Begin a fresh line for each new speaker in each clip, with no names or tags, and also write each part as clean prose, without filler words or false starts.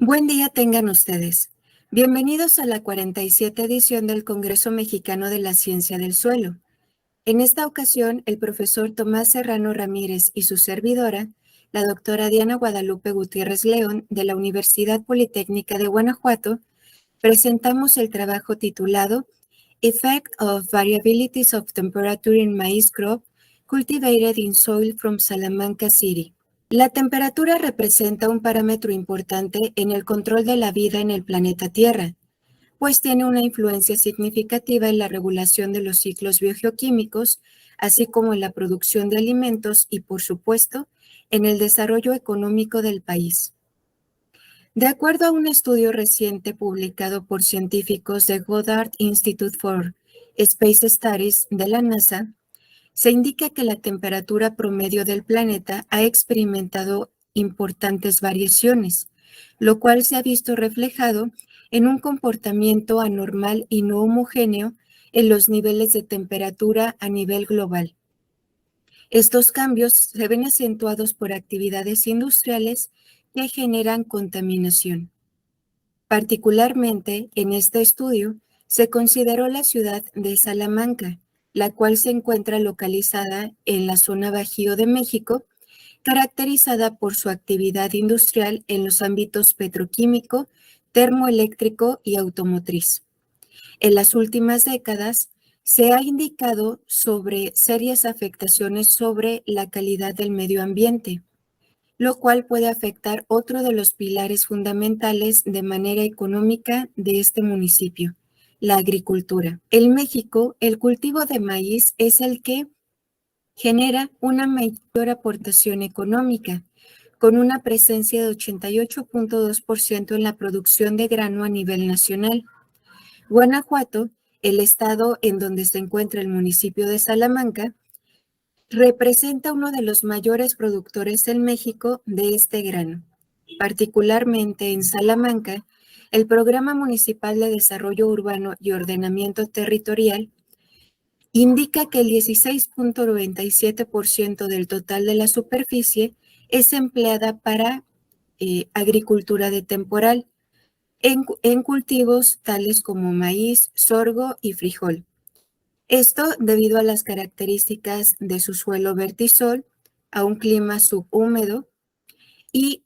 Buen día tengan ustedes. Bienvenidos a la 47 edición del Congreso Mexicano de la Ciencia del Suelo. En esta ocasión, el profesor Tomás Serrano Ramírez y su servidora, la doctora Diana Guadalupe Gutiérrez León, de la Universidad Politécnica de Guanajuato, presentamos el trabajo titulado Effect of Variabilities of Temperature in Maize Crop Cultivated in Soil from Salamanca City. La temperatura representa un parámetro importante en el control de la vida en el planeta Tierra, pues tiene una influencia significativa en la regulación de los ciclos biogeoquímicos, así como en la producción de alimentos y, por supuesto, en el desarrollo económico del país. De acuerdo a un estudio reciente publicado por científicos de Goddard Institute for Space Studies de la NASA, se indica que la temperatura promedio del planeta ha experimentado importantes variaciones, lo cual se ha visto reflejado en un comportamiento anormal y no homogéneo en los niveles de temperatura a nivel global. Estos cambios se ven acentuados por actividades industriales que generan contaminación. Particularmente en este estudio se consideró la ciudad de Salamanca, la cual se encuentra localizada en la zona Bajío de México, caracterizada por su actividad industrial en los ámbitos petroquímico, termoeléctrico y automotriz. En las últimas décadas se ha indicado sobre serias afectaciones sobre la calidad del medio ambiente, lo cual puede afectar otro de los pilares fundamentales de manera económica de este municipio, la agricultura. En México, el cultivo de maíz es el que genera una mayor aportación económica, con una presencia de 88.2% en la producción de grano a nivel nacional. Guanajuato, el estado en donde se encuentra el municipio de Salamanca, representa uno de los mayores productores en México de este grano. Particularmente en Salamanca, el Programa Municipal de Desarrollo Urbano y Ordenamiento Territorial indica que el 16.97% del total de la superficie es empleada para agricultura de temporal en cultivos tales como maíz, sorgo y frijol. Esto debido a las características de su suelo vertisol, a un clima subhúmedo y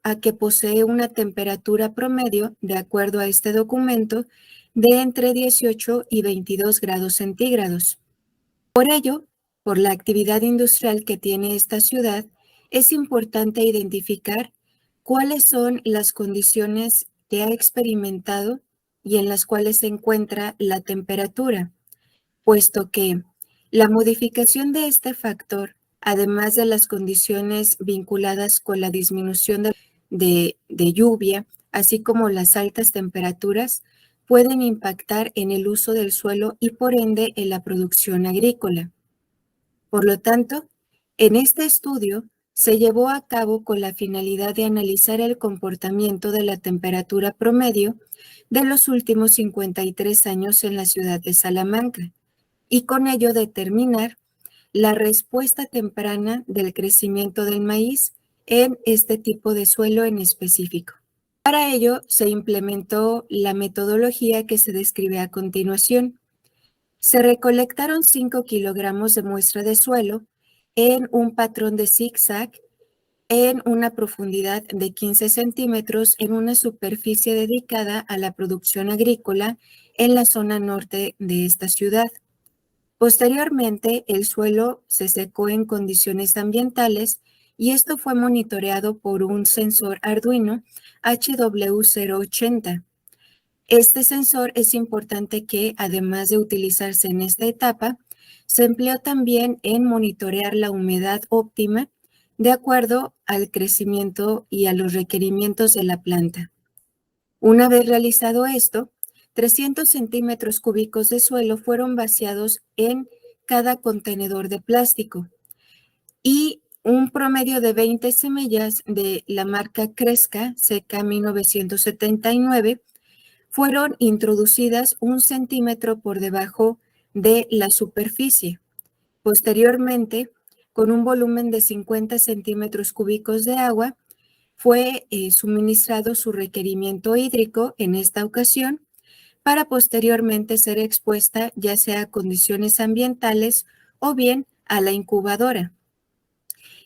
a que posee una temperatura promedio, de acuerdo a este documento, de entre 18 y 22 grados centígrados. Por ello, por la actividad industrial que tiene esta ciudad, es importante identificar cuáles son las condiciones que ha experimentado y en las cuales se encuentra la temperatura, puesto que la modificación de este factor, además de las condiciones vinculadas con la disminución de lluvia, así como las altas temperaturas, pueden impactar en el uso del suelo y por ende en la producción agrícola. Por lo tanto, en este estudio se llevó a cabo con la finalidad de analizar el comportamiento de la temperatura promedio de los últimos 53 años en la ciudad de Salamanca, y con ello determinar la respuesta temprana del crecimiento del maíz en este tipo de suelo en específico. Para ello se implementó la metodología que se describe a continuación. Se recolectaron 5 kilogramos de muestra de suelo en un patrón de zigzag en una profundidad de 15 centímetros en una superficie dedicada a la producción agrícola en la zona norte de esta ciudad. Posteriormente, el suelo se secó en condiciones ambientales y esto fue monitoreado por un sensor Arduino HW080. Este sensor es importante que, además de utilizarse en esta etapa, se empleó también en monitorear la humedad óptima de acuerdo al crecimiento y a los requerimientos de la planta. Una vez realizado esto, 300 centímetros cúbicos de suelo fueron vaciados en cada contenedor de plástico y un promedio de 20 semillas de la marca Cresca CK 1979 fueron introducidas 1 centímetro por debajo de la superficie. Posteriormente, con un volumen de 50 centímetros cúbicos de agua, fue suministrado su requerimiento hídrico en esta ocasión para posteriormente ser expuesta ya sea a condiciones ambientales o bien a la incubadora.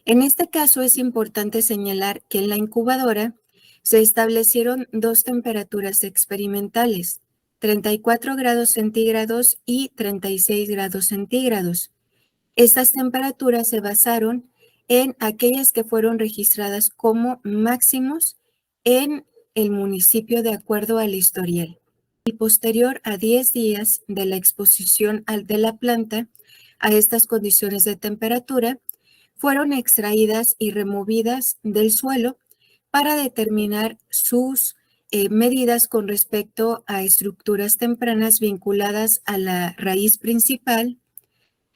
En este caso es importante señalar que en la incubadora se establecieron dos temperaturas experimentales, 34 grados centígrados y 36 grados centígrados. Estas temperaturas se basaron en aquellas que fueron registradas como máximos en el municipio de acuerdo al historial. Y posterior a 10 días de la exposición de la planta a estas condiciones de temperatura, fueron extraídas y removidas del suelo para determinar sus medidas con respecto a estructuras tempranas vinculadas a la raíz principal,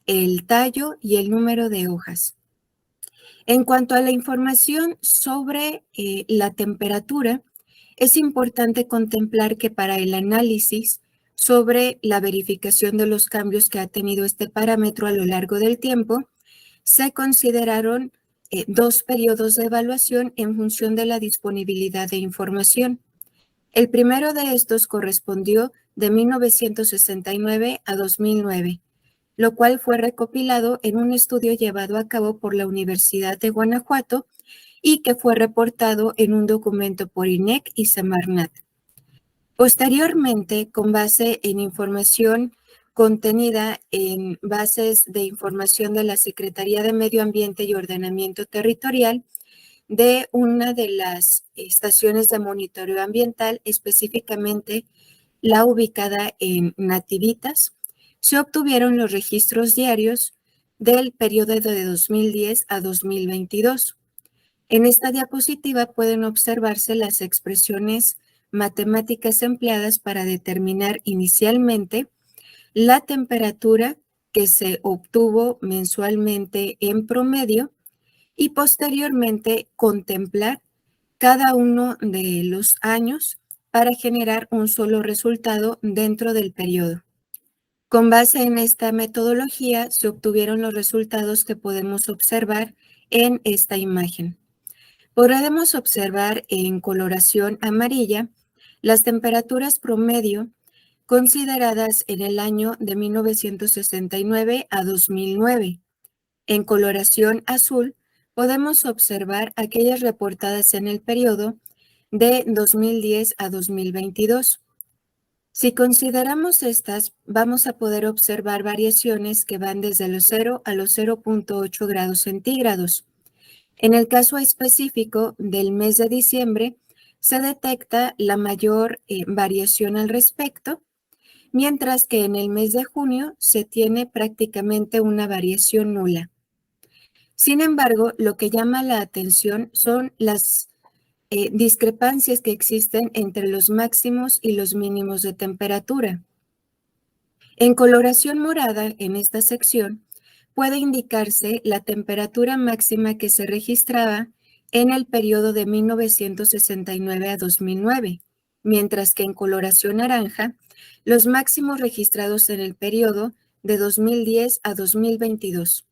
el tallo y el número de hojas. En cuanto a la información sobre la temperatura, es importante contemplar que para el análisis sobre la verificación de los cambios que ha tenido este parámetro a lo largo del tiempo, se consideraron dos periodos de evaluación en función de la disponibilidad de información. El primero de estos correspondió de 1969 a 2009, lo cual fue recopilado en un estudio llevado a cabo por la Universidad de Guanajuato y que fue reportado en un documento por INEC y Semarnat. Posteriormente, con base en información contenida en bases de información de la Secretaría de Medio Ambiente y Ordenamiento Territorial de una de las estaciones de monitoreo ambiental, específicamente la ubicada en Nativitas, se obtuvieron los registros diarios del periodo de 2010 a 2022. En esta diapositiva pueden observarse las expresiones matemáticas empleadas para determinar inicialmente la temperatura que se obtuvo mensualmente en promedio y posteriormente contemplar cada uno de los años para generar un solo resultado dentro del periodo. Con base en esta metodología se obtuvieron los resultados que podemos observar en esta imagen. Podremos observar en coloración amarilla las temperaturas promedio consideradas en el año de 1969 a 2009. En coloración azul podemos observar aquellas reportadas en el periodo de 2010 a 2022. Si consideramos estas, vamos a poder observar variaciones que van desde los 0 a los 0.8 grados centígrados. En el caso específico del mes de diciembre, se detecta la mayor variación al respecto, mientras que en el mes de junio se tiene prácticamente una variación nula. Sin embargo, lo que llama la atención son las discrepancias que existen entre los máximos y los mínimos de temperatura. En coloración morada, en esta sección, puede indicarse la temperatura máxima que se registraba en el periodo de 1969 a 2009, mientras que en coloración naranja, los máximos registrados en el periodo de 2010 a 2022.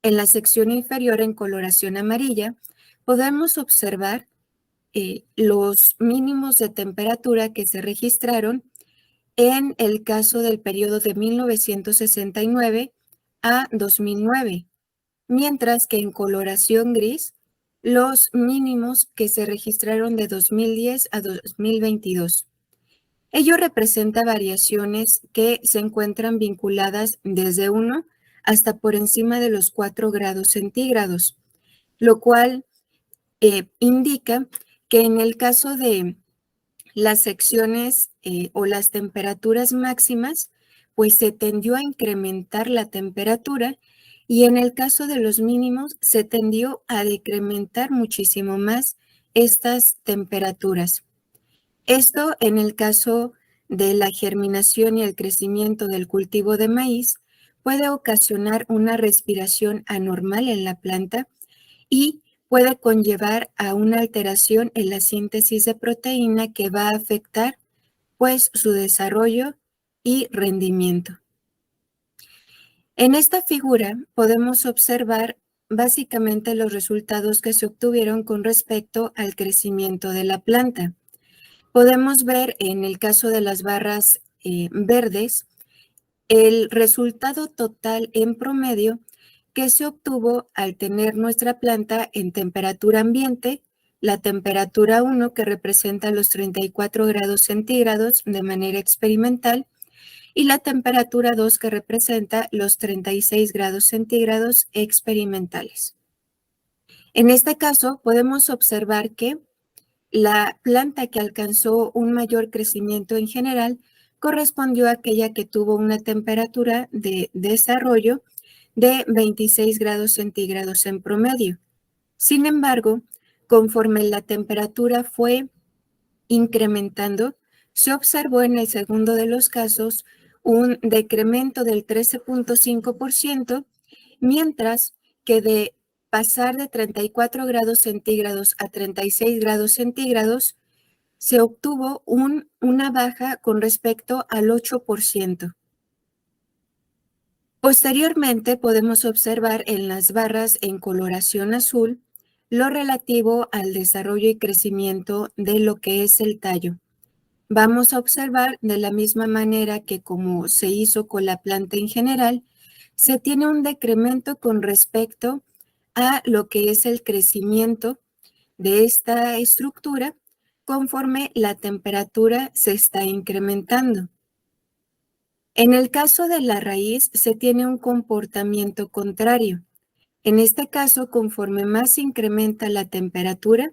En la sección inferior, en coloración amarilla, podemos observar los mínimos de temperatura que se registraron en el caso del periodo de 1969 a 2009, mientras que en coloración gris, los mínimos que se registraron de 2010 a 2022. Ello representa variaciones que se encuentran vinculadas desde 1 hasta por encima de los 4 grados centígrados, lo cual indica que en el caso de las secciones o las temperaturas máximas, pues se tendió a incrementar la temperatura y en el caso de los mínimos se tendió a decrementar muchísimo más estas temperaturas. Esto en el caso de la germinación y el crecimiento del cultivo de maíz puede ocasionar una respiración anormal en la planta y puede conllevar a una alteración en la síntesis de proteína que va a afectar pues su desarrollo y rendimiento. En esta figura podemos observar básicamente los resultados que se obtuvieron con respecto al crecimiento de la planta. Podemos ver en el caso de las barras verdes, el resultado total en promedio que se obtuvo al tener nuestra planta en temperatura ambiente, la temperatura 1 que representa los 34 grados centígrados de manera experimental y la temperatura 2 que representa los 36 grados centígrados experimentales. En este caso podemos observar que la planta que alcanzó un mayor crecimiento en general correspondió a aquella que tuvo una temperatura de desarrollo de 26 grados centígrados en promedio. Sin embargo, conforme la temperatura fue incrementando, se observó en el segundo de los casos un decremento del 13.5%, mientras que de pasar de 34 grados centígrados a 36 grados centígrados, se obtuvo una baja con respecto al 8%. Posteriormente, podemos observar en las barras en coloración azul lo relativo al desarrollo y crecimiento de lo que es el tallo. Vamos a observar de la misma manera que como se hizo con la planta en general, se tiene un decremento con respecto a lo que es el crecimiento de esta estructura conforme la temperatura se está incrementando. En el caso de la raíz, se tiene un comportamiento contrario. En este caso, conforme más se incrementa la temperatura,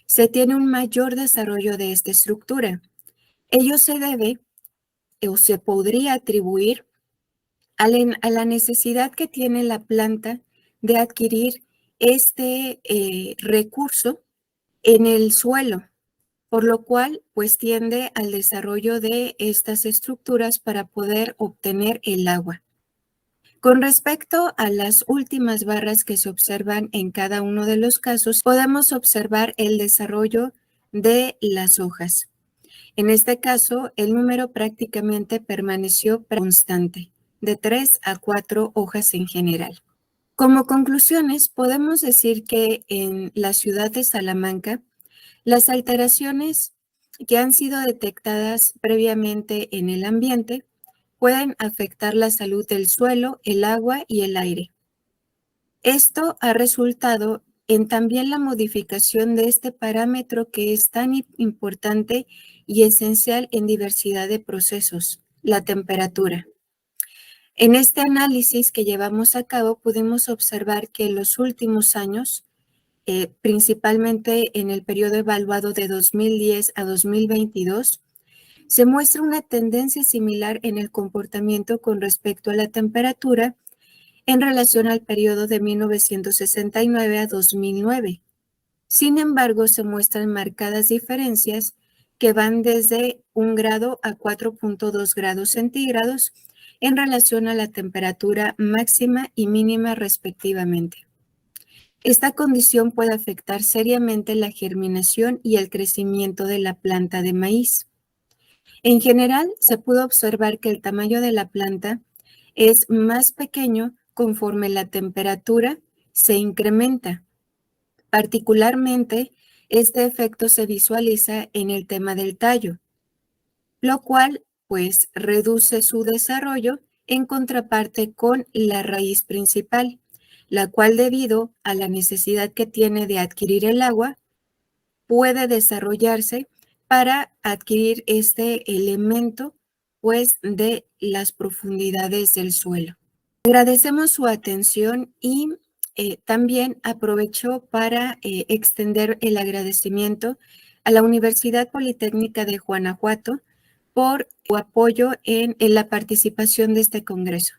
se tiene un mayor desarrollo de esta estructura. Ello se debe o se podría atribuir a la necesidad que tiene la planta de adquirir este recurso en el suelo, por lo cual pues tiende al desarrollo de estas estructuras para poder obtener el agua. Con respecto a las últimas barras que se observan en cada uno de los casos, podemos observar el desarrollo de las hojas. En este caso, el número prácticamente permaneció constante, de 3 a 4 hojas en general. Como conclusiones, podemos decir que en la ciudad de Salamanca, las alteraciones que han sido detectadas previamente en el ambiente pueden afectar la salud del suelo, el agua y el aire. Esto ha resultado en también la modificación de este parámetro que es tan importante y esencial en diversidad de procesos, la temperatura. En este análisis que llevamos a cabo pudimos observar que en los últimos años, principalmente en el periodo evaluado de 2010 a 2022, se muestra una tendencia similar en el comportamiento con respecto a la temperatura en relación al periodo de 1969 a 2009. Sin embargo, se muestran marcadas diferencias que van desde 1 grado a 4.2 grados centígrados en relación a la temperatura máxima y mínima respectivamente. Esta condición puede afectar seriamente la germinación y el crecimiento de la planta de maíz. En general, se pudo observar que el tamaño de la planta es más pequeño conforme la temperatura se incrementa. Particularmente, este efecto se visualiza en el tema del tallo, lo cual pues reduce su desarrollo en contraparte con la raíz principal, la cual debido a la necesidad que tiene de adquirir el agua, puede desarrollarse para adquirir este elemento pues de las profundidades del suelo. Agradecemos su atención y también aprovecho para extender el agradecimiento a la Universidad Politécnica de Guanajuato por su apoyo en la participación de este congreso.